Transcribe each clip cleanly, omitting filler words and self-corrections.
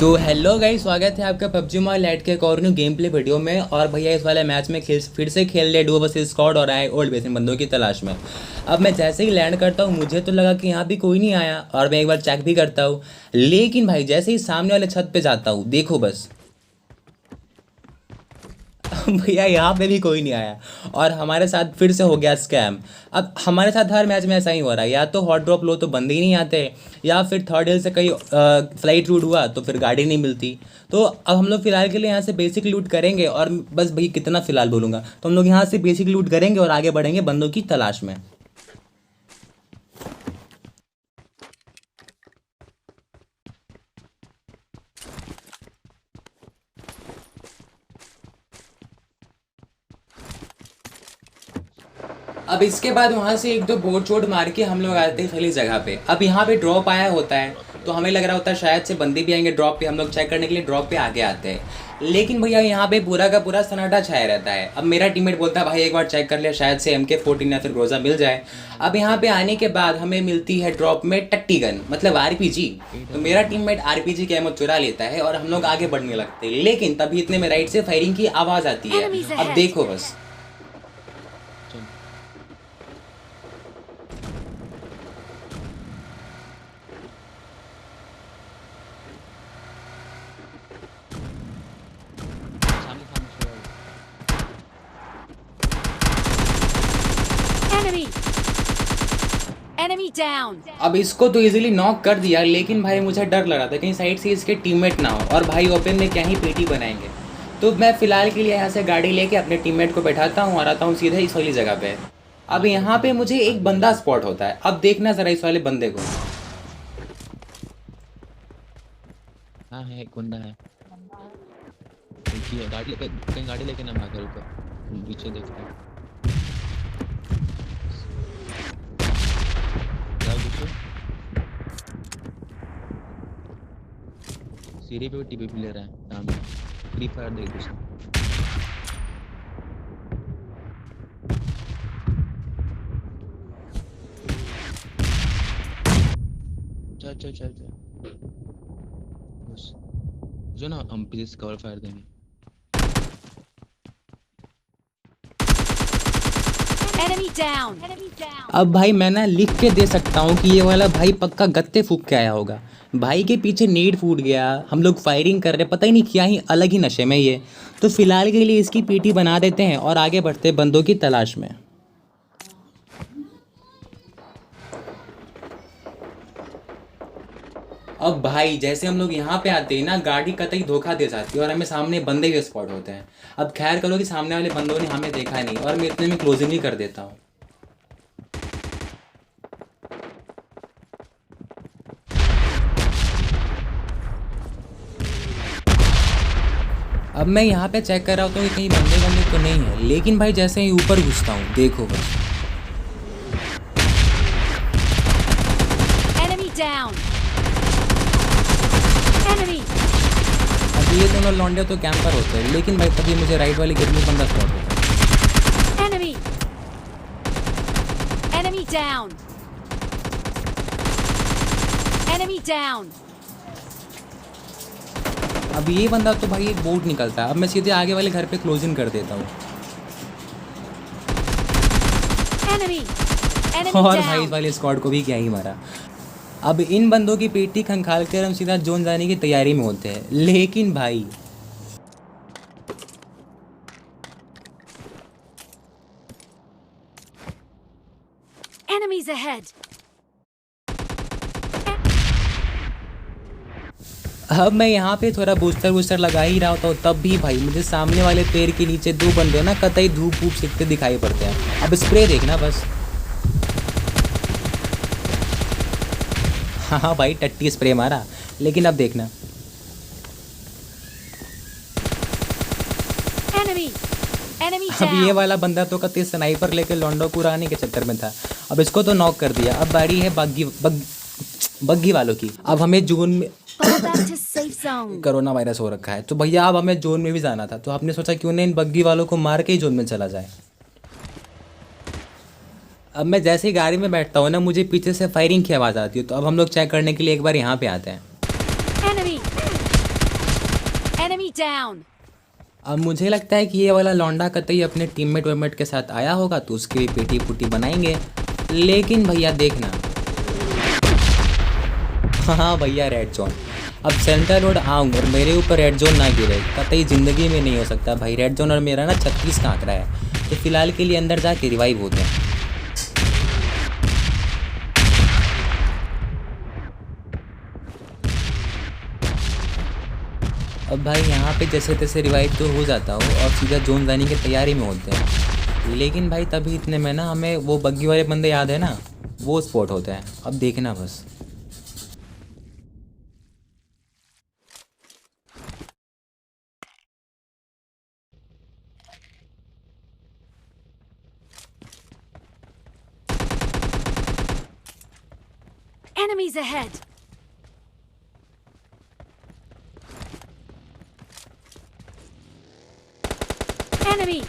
तो hello guys, स्वागत है आपका पबजी मोबाइल लाइट के एक और न्यू गेम प्ले वीडियो में। और भैया इस वाले मैच में फिर से खेल रहे डुओ वर्सेस स्क्वाड और आए ओल्ड बेसिन बंदों की तलाश में। अब मैं जैसे ही लैंड करता हूँ मुझे तो लगा कि यहाँ भी कोई नहीं आया और मैं एक बार चेक भी करता हूँ, लेकिन भाई जैसे ही सामने वाले छत पे जाता हूँ देखो बस भैया यहाँ पे भी कोई नहीं आया और हमारे साथ फिर से हो गया स्कैम। अब हमारे साथ हर मैच में ऐसा ही हो रहा है, या तो हॉट ड्रॉप लो तो बंदे ही नहीं आते, या फिर थर्ड हिल से कहीं फ्लाइट रूट हुआ तो फिर गाड़ी नहीं मिलती। तो अब हम लोग फिलहाल के लिए यहाँ से बेसिक लूट करेंगे और बस भाई कितना फिलहाल बोलूँगा, तो हम लोग यहाँ से बेसिक लूट करेंगे और आगे बढ़ेंगे बंदों की तलाश में। अब इसके बाद वहाँ से एक दो बोर्ड चोट मार के हम लोग आते हैं खाली जगह पे। अब यहाँ पे ड्रॉप आया होता है तो हमें लग रहा होता है शायद से बंदे भी आएंगे ड्रॉप पे, हम लोग चेक करने के लिए ड्रॉप पे आगे आते हैं। लेकिन भैया यहाँ पे पूरा का पूरा सन्नाटा छाया रहता है। अब मेरा टीममेट बोलता है भाई एक बार चेक कर ले, शायद से MK14 या फिर ग्रोजा मिल जाए। अब यहाँ पे आने के बाद हमें मिलती है ड्रॉप में टट्टी गन मतलब RPG। तो मेरा टीममेट RPG की एमो चुरा लेता है और हम लोग आगे बढ़ने लगते हैं, लेकिन तभी इतने में राइट से फायरिंग की आवाज़ आती है। अब देखो बस सामने सामने छोड़ा Enemy! Enemy down! अब इसको तो इजीली नॉक कर दिया, लेकिन भाई मुझे डर लग रहा था कहीं साइड से इसके टीममेट ना हो और भाई ओपन में क्या ही पेटी बनाएंगे। तो मैं फ़िलहाल के लिए यहाँ से गाड़ी लेके अपने टीममेट को बैठाता हूँ और आता हूँ सीधे इस वाली जगह पे। अब यहाँ पे मुझे एक बंदा स्पॉट होता है। अब देखना ज़रा इस वाले बंदे को। हाँ है, एक बंदा है। देखिए गाड़ी लेके कहीं गाड़ी लेके ना भागा, ऊपर पीछे देखते हैं। जाओ देखो, सीढ़ी पे टीपी भी ले रहा है सामने। फ्री फायर देख दूसरा। चल चल चल चल बस जो ना हम पीछे से कवर फायर देंगे। Enemy down! Enemy down! अब भाई मैं ना लिख के दे सकता हूँ कि ये वाला भाई पक्का गत्ते फूक के आया होगा। भाई के पीछे नीड फूट गया, हम लोग फायरिंग कर रहे, पता ही नहीं क्या ही अलग ही नशे में ये। तो फिलहाल के लिए इसकी पीटी बना देते हैं और आगे बढ़ते हैं बंदों की तलाश में। अब भाई जैसे हम लोग यहाँ पे आते हैं ना, गाड़ी कतई धोखा दे जाती है और हमें सामने बंदे भी स्पॉट होते हैं। अब खैर करो कि सामने वाले बंदों ने हमें देखा नहीं और मैं इतने में क्लोजिंग ही कर देता हूँ। अब मैं यहाँ पे चेक कर रहा होता हूँ कि कहीं बंदे बंदे तो नहीं है, लेकिन भाई जैसे ही ऊपर घुसता हूँ देखो बस। Enemy down! Enemy! अब ये दोनों लौंडे तो कैंपर होते हैं, लेकिन भाई तभी मुझे राइट वाली गेट में बंदा स्पॉट होता है। Enemy! Enemy down! Enemy down! अब ये बंदा तो भाई एक बोट निकलता है। अब मैं सीधे आगे वाले घर पे क्लोजिंग कर देता हूँ Enemy! Enemy और भाई इस down! वाले स्क्वाड को भी क्या ही मारा। अब इन बंदों की पेटी खंगाल कर हम सीधा जोन जाने की तैयारी में होते हैं, लेकिन भाई Enemies ahead! अब मैं यहाँ पे थोड़ा बूस्टर वूस्टर लगा ही रहा होता हूँ, तब भी भाई मुझे सामने वाले पेड़ के नीचे दो बंदे ना कतई धूप धूप सेकते दिखाई पड़ते हैं। अब स्प्रे देखना बस। हाँ हाँ भाई टट्टी स्प्रे मारा, लेकिन अब देखना। Enemy! Enemy अब ये down! वाला बंदा तो कतई स्नाइपर लेके लॉन्डो पुराने के चक्कर में था। अब इसको तो नॉक कर दिया। अब बारी है बग्गी वालों की। अब हमें जून में Fall back to safe zone! Corona virus हो रखा है, तो भैया अब हमें जोन में भी जाना था, तो आपने सोचा क्यों नहीं इन बग्गी वालों को मार के ही जोन में चला जाए। अब मैं जैसे ही गाड़ी में बैठता हूँ ना, मुझे पीछे से फायरिंग की आवाज़ आती है। तो अब हम लोग चेक करने के लिए एक बार यहाँ पे आते हैं। Enemy! Enemy down. अब मुझे लगता है कि ये वाला लौंडा कतई अपने टीममेट वेममेट के साथ आया होगा तो उसकी भी पेटी पुटी बनाएंगे। लेकिन भैया देखना, हाँ भैया रेड जोन। अब सेंटर रोड आऊँ और मेरे ऊपर रेड जोन ना गिरे, कतई ज़िंदगी में नहीं हो सकता भाई। रेड जोन और मेरा ना 36 का आंकड़ा है, तो फिलहाल के लिए अंदर जाके रिवाइव होते हैं। अब भाई यहाँ पे जैसे तैसे रिवाइव तो हो जाता हो और सीधा जोन जाने की तैयारी में होते हैं। लेकिन भाई तभी इतने में ना हमें वो बग्गी वाले बंदे याद है ना, वो स्पॉट होते हैं। अब देखना बस। Enemies ahead. Enemy.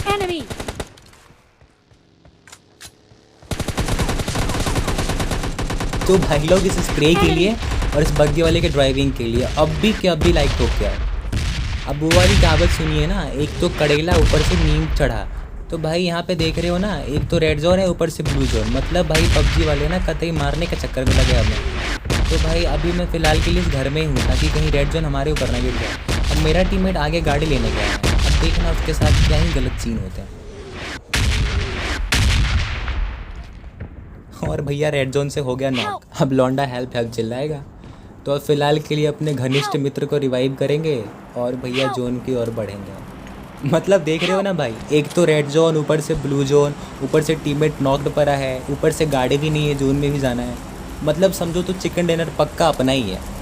Enemy. तो भाई लोग इस स्प्रे के लिए और इस बग्गी वाले के ड्राइविंग के लिए अब भी लाइक ठोक गया है। अब वो वाली कहावत सुनिए ना, एक तो कड़ेला ऊपर से नीम चढ़ा। तो भाई यहाँ पे देख रहे हो ना, एक तो रेड जोन है ऊपर से ब्लू जोन। मतलब भाई पबजी वाले ना कतई मारने के चक्कर में लगे हमें। तो भाई अभी मैं फ़िलहाल के लिए इस घर में ही हूँ ताकि कहीं रेड जोन हमारे ऊपर ना गिर जाए। अब मेरा टीममेट आगे गाड़ी लेने गया है, अब देखना उसके साथ क्या ही गलत सीन होते हैं। और भैया रेड जोन से हो गया नॉक। अब लौंडा हेल्प हेल्प चिल्लाएगा। तो अब फिलहाल के लिए अपने घनिष्ठ मित्र को रिवाइव करेंगे और भैया जोन की ओर बढ़ेंगे। मतलब देख रहे हो ना भाई, एक तो रेड जोन, ऊपर से ब्लू जोन, ऊपर से टीममेट नॉक्ड पड़ा है, ऊपर से गाड़ी भी नहीं है, जोन में भी जाना है। मतलब समझो तो चिकन डिनर पक्का अपना ही है।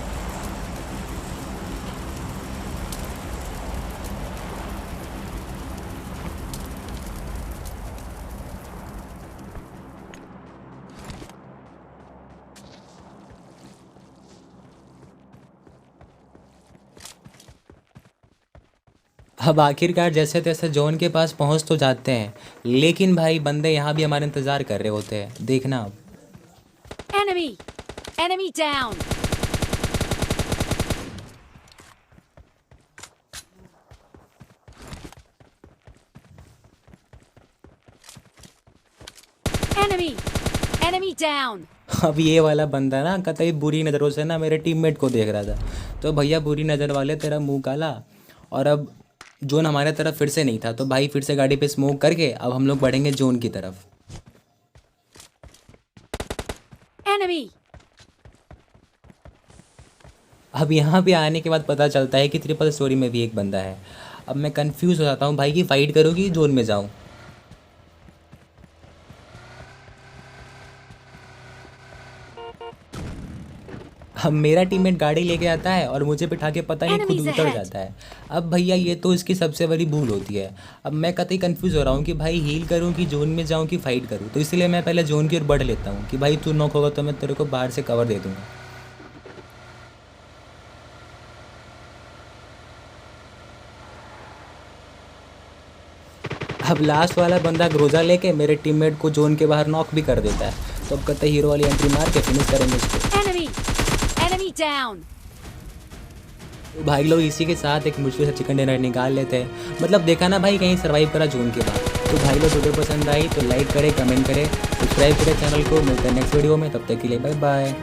अब आखिरकार जैसे तैसे जोन के पास पहुंच तो जाते हैं, लेकिन भाई बंदे यहाँ भी हमारा इंतज़ार कर रहे होते हैं। देखना अब। Enemy. Enemy down. Enemy. Enemy down. अब ये वाला बंदा ना कतई बुरी नज़रों से ना मेरे टीममेट को देख रहा था। तो भैया बुरी नज़र वाले, तेरा मुंह काला। और अब जोन हमारे तरफ फिर से नहीं था, तो भाई फिर से गाड़ी पे स्मोक करके अब हम लोग बढ़ेंगे जोन की तरफ। Enemy. अब यहाँ पे आने के बाद पता चलता है कि ट्रिपल स्टोरी में भी एक बंदा है। अब मैं कंफ्यूज हो जाता हूँ भाई कि फ़ाइट करूँ कि जोन में जाऊँ। अब मेरा टीममेट गाड़ी लेके आता है और मुझे बिठा के पता नहीं खुद Enemies उतर ahead. जाता है। अब भैया ये तो इसकी सबसे बड़ी भूल होती है। अब मैं कतई कंफ्यूज हो रहा हूँ कि भाई हील करूँ कि जोन में जाऊँ कि फ़ाइट करूँ। तो इसलिए मैं पहले जोन की ओर बढ़ लेता हूँ कि भाई तू नॉक होगा तो मैं तेरे को बाहर से कवर दे दूँगा। अब लास्ट वाला बंदा ग्रोजा लेके मेरे टीममेट को जोन के बाहर नॉक भी कर देता है। तो अब कतई हीरो वाली एंट्री मार के फिनिश करेंगे इसको। Enemy. Enemy down. तो भाई लोग इसी के साथ एक मुश्किल से चिकन डिनर निकाल लेते हैं। मतलब देखा ना भाई, कहीं सर्वाइव करा जोन के बाद। तो भाई लोग वीडियो पसंद आई तो लाइक करें, कमेंट करें, सब्सक्राइब करें चैनल को। मिलते हैं नेक्स्ट वीडियो में, तब तक के लिए बाय बाय।